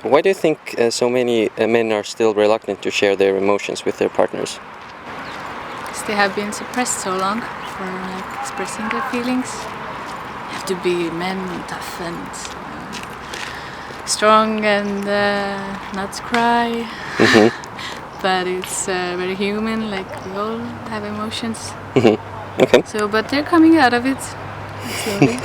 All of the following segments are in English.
Why do you think so many men are still reluctant to share their emotions with their partners? Because they have been suppressed so long for expressing their feelings. You have to be men, tough and strong and not cry. But it's very human, like we all have emotions. Okay. So, but they're coming out of it slowly.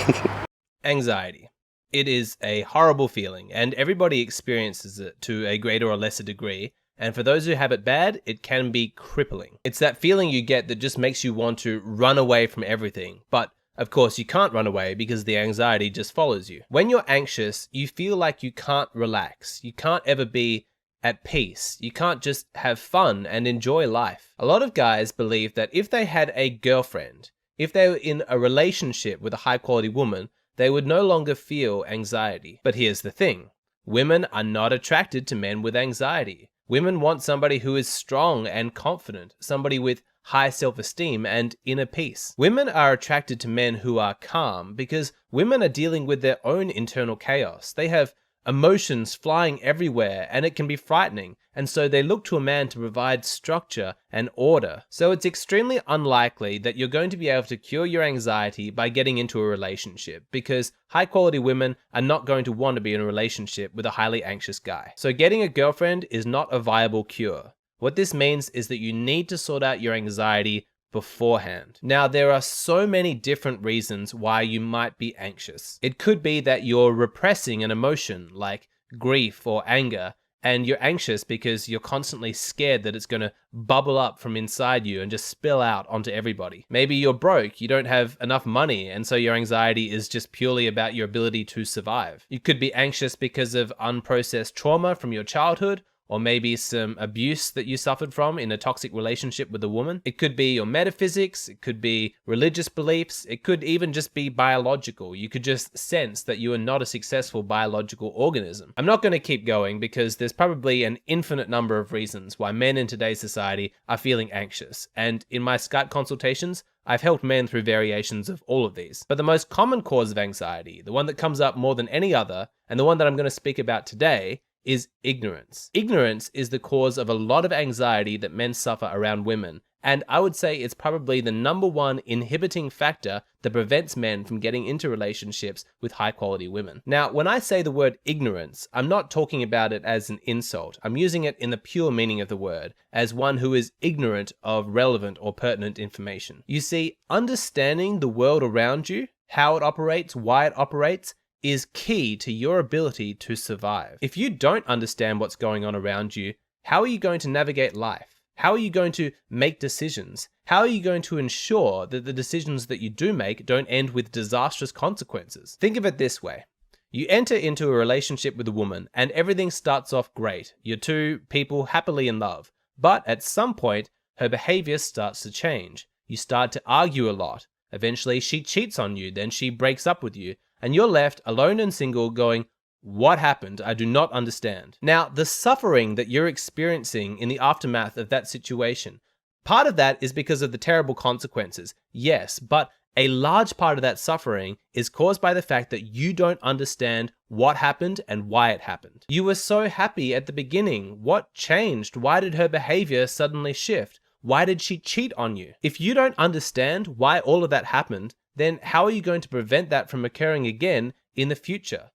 Anxiety. It is a horrible feeling, and everybody experiences it to a greater or lesser degree. And for those who have it bad, it can be crippling. It's that feeling you get that just makes you want to run away from everything. But of course, you can't run away because the anxiety just follows you. When you're anxious, you feel like you can't relax. You can't ever be at peace. You can't just have fun and enjoy life. A lot of guys believe that if they had a girlfriend, if they were in a relationship with a high quality woman, they would no longer feel anxiety. But here's the thing. Women are not attracted to men with anxiety. Women want somebody who is strong and confident, somebody with high self-esteem and inner peace. Women are attracted to men who are calm because women are dealing with their own internal chaos. They have emotions flying everywhere and it can be frightening, and so they look to a man to provide structure and order. So it's extremely unlikely that you're going to be able to cure your anxiety by getting into a relationship, because high quality women are not going to want to be in a relationship with a highly anxious guy. So getting a girlfriend is not a viable cure. What this means is that you need to sort out your anxiety beforehand. Now, there are so many different reasons why you might be anxious. It could be that you're repressing an emotion like grief or anger, and you're anxious because you're constantly scared that it's going to bubble up from inside you and just spill out onto everybody. Maybe you're broke, you don't have enough money, and so your anxiety is just purely about your ability to survive. You could be anxious because of unprocessed trauma from your childhood, or maybe some abuse that you suffered from in a toxic relationship with a woman. It could be your metaphysics, it could be religious beliefs, it could even just be biological. You could just sense that you are not a successful biological organism. I'm not going to keep going because there's probably an infinite number of reasons why men in today's society are feeling anxious. And in my Skype consultations, I've helped men through variations of all of these. But the most common cause of anxiety, the one that comes up more than any other, and the one that I'm going to speak about today, is ignorance. Ignorance is the cause of a lot of anxiety that men suffer around women, and I would say it's probably the number one inhibiting factor that prevents men from getting into relationships with high quality women. Now, when I say the word ignorance, I'm not talking about it as an insult. I'm using it in the pure meaning of the word, as one who is ignorant of relevant or pertinent information. You see, understanding the world around you, how it operates, why it operates, is key to your ability to survive. If you don't understand what's going on around you, how are you going to navigate life? How are you going to make decisions? How are you going to ensure that the decisions that you do make don't end with disastrous consequences? Think of it this way. You enter into a relationship with a woman and everything starts off great. You're two people happily in love. But at some point, her behavior starts to change. You start to argue a lot. Eventually, she cheats on you, then she breaks up with you. And you're left alone and single going, what happened? I do not understand. Now, the suffering that you're experiencing in the aftermath of that situation, part of that is because of the terrible consequences, yes, but a large part of that suffering is caused by the fact that you don't understand what happened and why it happened. You were so happy at the beginning. What changed? Why did her behavior suddenly shift? Why did she cheat on you? If you don't understand why all of that happened, then how are you going to prevent that from occurring again in the future?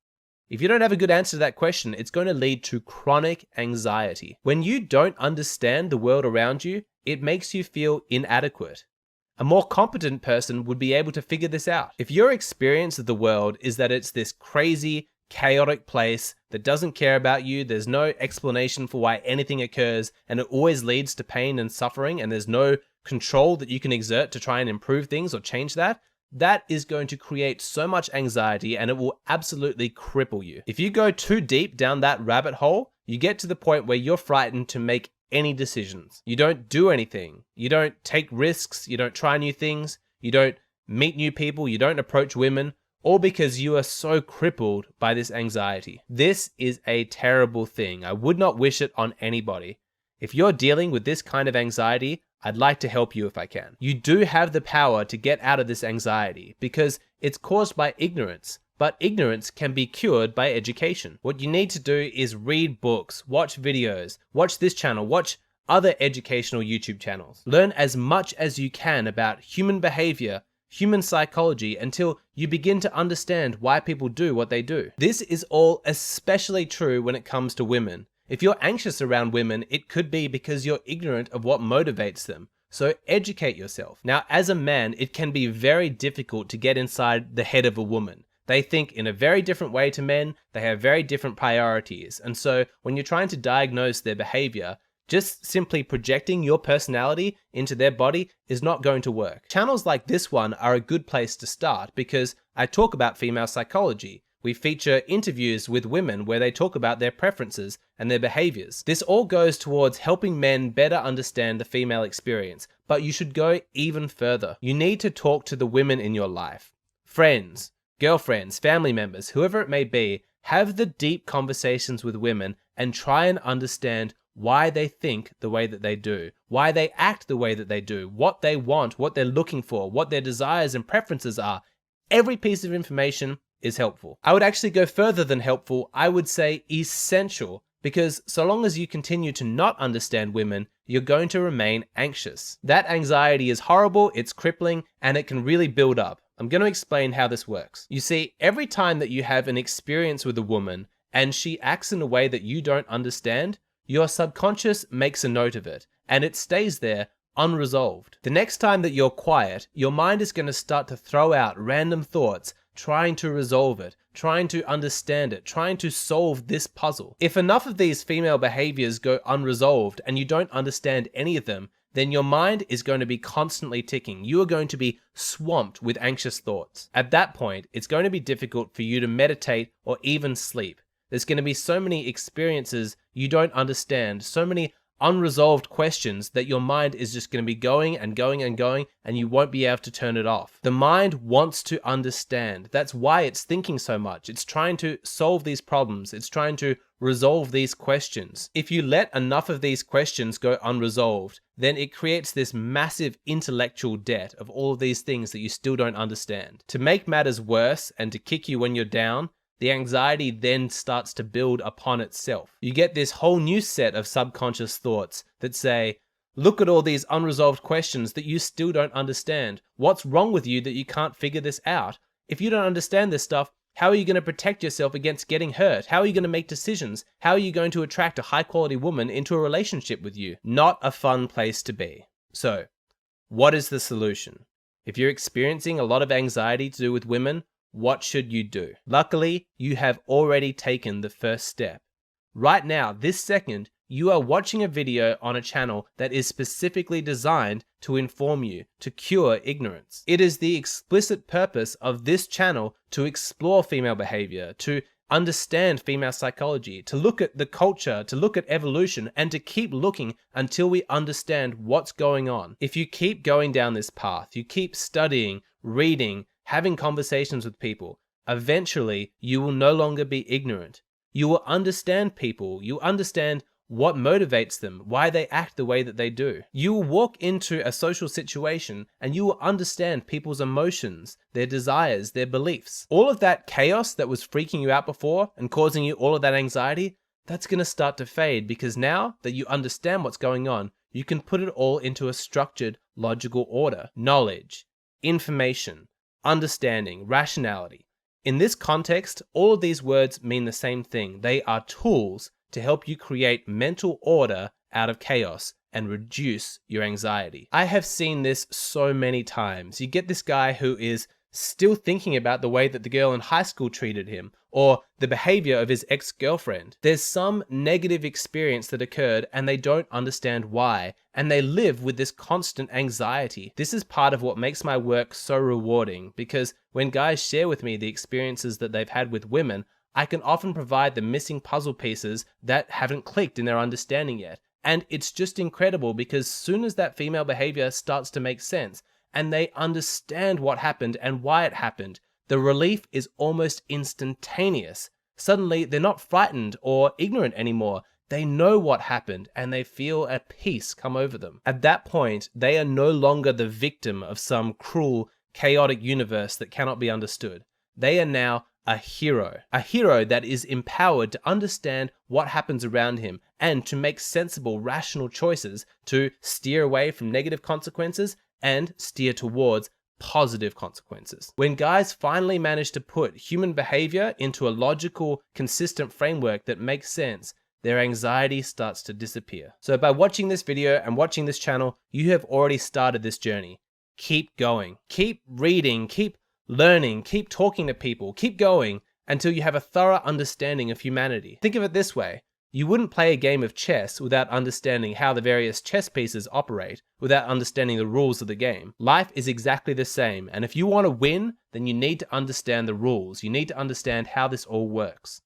If you don't have a good answer to that question, it's going to lead to chronic anxiety. When you don't understand the world around you, it makes you feel inadequate. A more competent person would be able to figure this out. If your experience of the world is that it's this crazy, chaotic place that doesn't care about you, there's no explanation for why anything occurs, and it always leads to pain and suffering, and there's no control that you can exert to try and improve things or change that, that is going to create so much anxiety and it will absolutely cripple you. If you go too deep down that rabbit hole, you get to the point where you're frightened to make any decisions. You don't do anything. You don't take risks. You don't try new things. You don't meet new people. You don't approach women, all because you are so crippled by this anxiety. This is a terrible thing. I would not wish it on anybody. If you're dealing with this kind of anxiety, I'd like to help you if I can. You do have the power to get out of this anxiety because it's caused by ignorance. but ignorance can be cured by education. What you need to do is read books, watch videos, watch this channel, watch other educational YouTube channels. Learn as much as you can about human behavior, human psychology, until you begin to understand why people do what they do. This is all especially true when it comes to women. If you're anxious around women, it could be because you're ignorant of what motivates them. So educate yourself. Now, as a man, it can be very difficult to get inside the head of a woman. They think in a very different way to men, they have very different priorities. And so when you're trying to diagnose their behavior, just simply projecting your personality into their body is not going to work. Channels like this one are a good place to start because I talk about female psychology. We feature interviews with women where they talk about their preferences and their behaviors. This all goes towards helping men better understand the female experience, but you should go even further. You need to talk to the women in your life. Friends, girlfriends, family members, whoever it may be, have the deep conversations with women and try and understand why they think the way that they do, why they act the way that they do, what they want, what they're looking for, what their desires and preferences are. Every piece of information is helpful. I would actually go further than helpful. I would say essential, because so long as you continue to not understand women, you're going to remain anxious. That anxiety is horrible, it's crippling, and it can really build up. I'm going to explain how this works. You see, every time that you have an experience with a woman and she acts in a way that you don't understand, your subconscious makes a note of it, and it stays there unresolved. The next time that you're quiet, your mind is going to start to throw out random thoughts, trying to resolve it, trying to understand it, trying to solve this puzzle. If enough of these female behaviors go unresolved and you don't understand any of them, then your mind is going to be constantly ticking. You are going to be swamped with anxious thoughts. At that point, it's going to be difficult for you to meditate or even sleep. There's going to be so many experiences you don't understand, so many unresolved questions that your mind is just going to be going and going and going, and you won't be able to turn it off. The mind wants to understand. That's why it's thinking so much. It's trying to solve these problems. It's trying to resolve these questions. If you let enough of these questions go unresolved, then it creates this massive intellectual debt of all of these things that you still don't understand. To make matters worse and to kick you when you're down, the anxiety then starts to build upon itself. You get this whole new set of subconscious thoughts that say, look at all these unresolved questions that you still don't understand. What's wrong with you that you can't figure this out? If you don't understand this stuff, how are you going to protect yourself against getting hurt? How are you going to make decisions? How are you going to attract a high quality woman into a relationship with you? Not a fun place to be. So, what is the solution? If you're experiencing a lot of anxiety to do with women, what should you do? Luckily, you have already taken the first step. Right now, this second, you are watching a video on a channel that is specifically designed to inform you, to cure ignorance. It is the explicit purpose of this channel to explore female behavior, to understand female psychology, to look at the culture, to look at evolution, and to keep looking until we understand what's going on. If you keep going down this path, you keep studying, reading, having conversations with people, eventually you will no longer be ignorant. You will understand people. You understand what motivates them, why they act the way that they do. You will walk into a social situation and you will understand people's emotions, their desires, their beliefs. All of that chaos that was freaking you out before and causing you all of that anxiety, that's going to start to fade, because now that you understand what's going on, you can put it all into a structured, logical order. Knowledge, information, understanding, rationality. In this context, all of these words mean the same thing. They are tools to help you create mental order out of chaos and reduce your anxiety. I have seen this so many times. You get this guy who is still thinking about the way that the girl in high school treated him, or the behavior of his ex-girlfriend. There's some negative experience that occurred and they don't understand why, and they live with this constant anxiety. This is part of what makes my work so rewarding, because when guys share with me the experiences that they've had with women, I can often provide the missing puzzle pieces that haven't clicked in their understanding yet. And it's just incredible, because soon as that female behavior starts to make sense and they understand what happened and why it happened, the relief is almost instantaneous. Suddenly, they're not frightened or ignorant anymore. They know what happened and they feel a peace come over them. At that point, they are no longer the victim of some cruel, chaotic universe that cannot be understood. They are now a hero that is empowered to understand what happens around him and to make sensible, rational choices to steer away from negative consequences and steer towards positive consequences. When guys finally manage to put human behavior into a logical, consistent framework that makes sense, their anxiety starts to disappear. So by watching this video and watching this channel, you have already started this journey. Keep going. Keep reading, keep learning, keep talking to people, keep going until you have a thorough understanding of humanity. Think of it this way. You wouldn't play a game of chess without understanding how the various chess pieces operate, without understanding the rules of the game. Life is exactly the same, and if you want to win, then you need to understand the rules. You need to understand how this all works.